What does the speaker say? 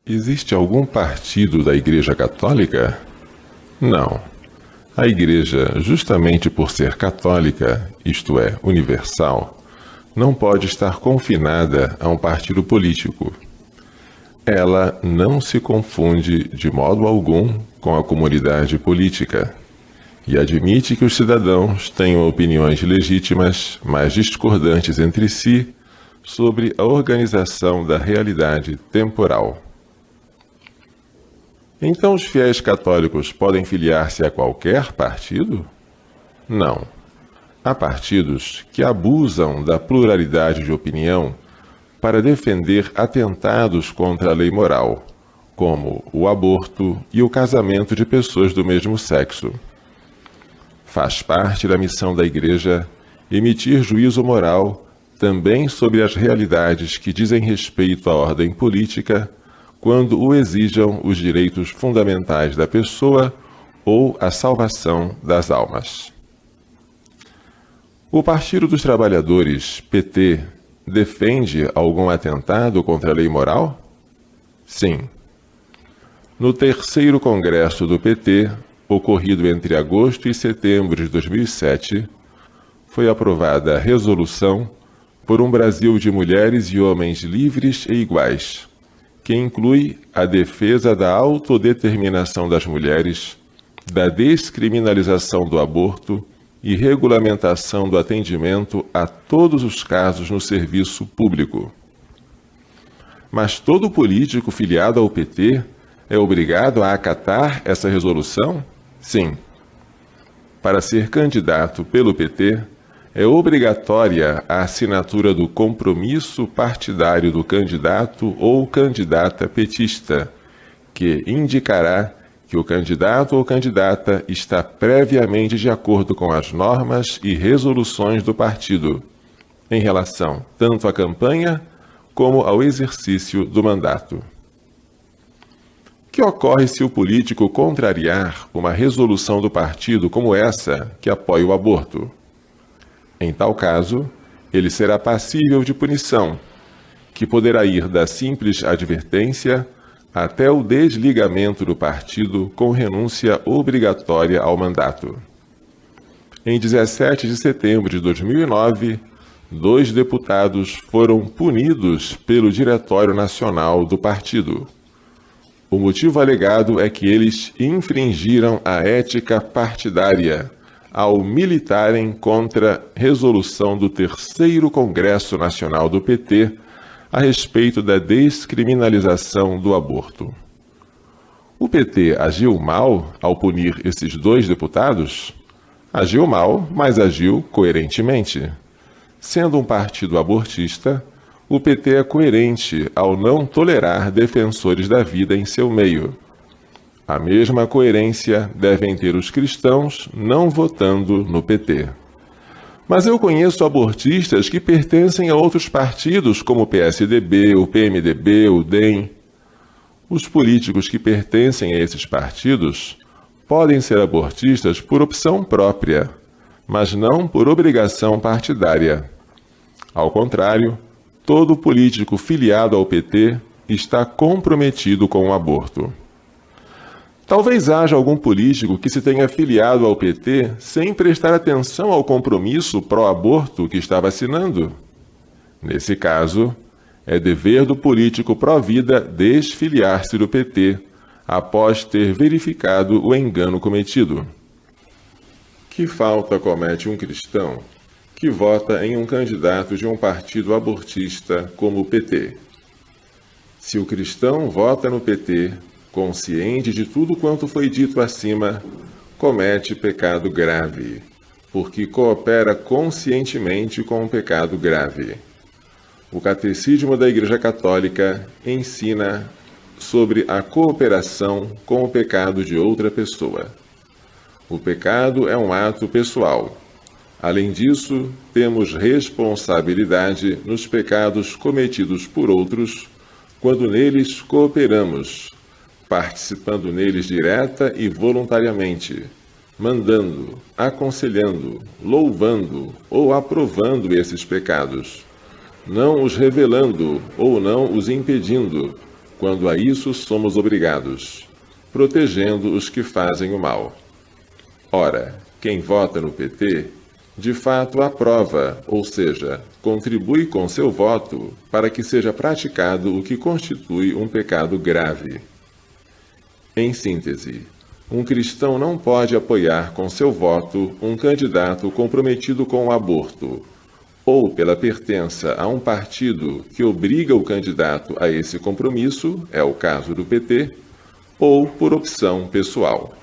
Existe algum partido da Igreja Católica? Não. A Igreja, justamente por ser católica, isto é, universal, não pode estar confinada a um partido político. Ela não se confunde de modo algum com a comunidade política e admite que os cidadãos tenham opiniões legítimas, mas discordantes entre si, sobre a organização da realidade temporal. Então os fiéis católicos podem filiar-se a qualquer partido? Não. Há partidos que abusam da pluralidade de opinião para defender atentados contra a lei moral, como o aborto e o casamento de pessoas do mesmo sexo. Faz parte da missão da Igreja emitir juízo moral também sobre as realidades que dizem respeito à ordem política, quando o exijam os direitos fundamentais da pessoa ou a salvação das almas. O Partido dos Trabalhadores, PT, defende algum atentado contra a lei moral? Sim. No terceiro congresso do PT, ocorrido entre agosto e setembro de 2007, foi aprovada a resolução por um Brasil de mulheres e homens livres e iguais, que inclui a defesa da autodeterminação das mulheres, da descriminalização do aborto e regulamentação do atendimento a todos os casos no serviço público. Mas todo político filiado ao PT é obrigado a acatar essa resolução? Sim. Para ser candidato pelo PT, é obrigatória a assinatura do compromisso partidário do candidato ou candidata petista, que indicará que o candidato ou candidata está previamente de acordo com as normas e resoluções do partido, em relação tanto à campanha como ao exercício do mandato. O que ocorre se o político contrariar uma resolução do partido como essa, que apoia o aborto? Em tal caso, ele será passível de punição, que poderá ir da simples advertência até o desligamento do partido com renúncia obrigatória ao mandato. Em 17 de setembro de 2009, 2 deputados foram punidos pelo Diretório Nacional do partido. O motivo alegado é que eles infringiram a ética partidária ao militarem contra resolução do terceiro Congresso Nacional do PT a respeito da descriminalização do aborto. O PT agiu mal ao punir esses 2 deputados? Agiu mal, mas agiu coerentemente. Sendo um partido abortista, o PT é coerente ao não tolerar defensores da vida em seu meio. A mesma coerência devem ter os cristãos não votando no PT. Mas eu conheço abortistas que pertencem a outros partidos, como o PSDB, o PMDB, o DEM. Os políticos que pertencem a esses partidos podem ser abortistas por opção própria, mas não por obrigação partidária. Ao contrário, todo político filiado ao PT está comprometido com o aborto. Talvez haja algum político que se tenha filiado ao PT sem prestar atenção ao compromisso pró-aborto que estava assinando. Nesse caso, é dever do político pró-vida desfiliar-se do PT, após ter verificado o engano cometido. Que falta comete um cristão que vota em um candidato de um partido abortista como o PT? Se o cristão vota no PT, consciente de tudo quanto foi dito acima, comete pecado grave, porque coopera conscientemente com um pecado grave. O Catecismo da Igreja Católica ensina sobre a cooperação com o pecado de outra pessoa. O pecado é um ato pessoal. Além disso, temos responsabilidade nos pecados cometidos por outros, quando neles cooperamos, participando neles direta e voluntariamente, mandando, aconselhando, louvando ou aprovando esses pecados, não os revelando ou não os impedindo, quando a isso somos obrigados, protegendo os que fazem o mal. Ora, quem vota no PT, de fato aprova, ou seja, contribui com seu voto para que seja praticado o que constitui um pecado grave. Em síntese, um cristão não pode apoiar com seu voto um candidato comprometido com o aborto, ou pela pertença a um partido que obriga o candidato a esse compromisso, é o caso do PT, ou por opção pessoal.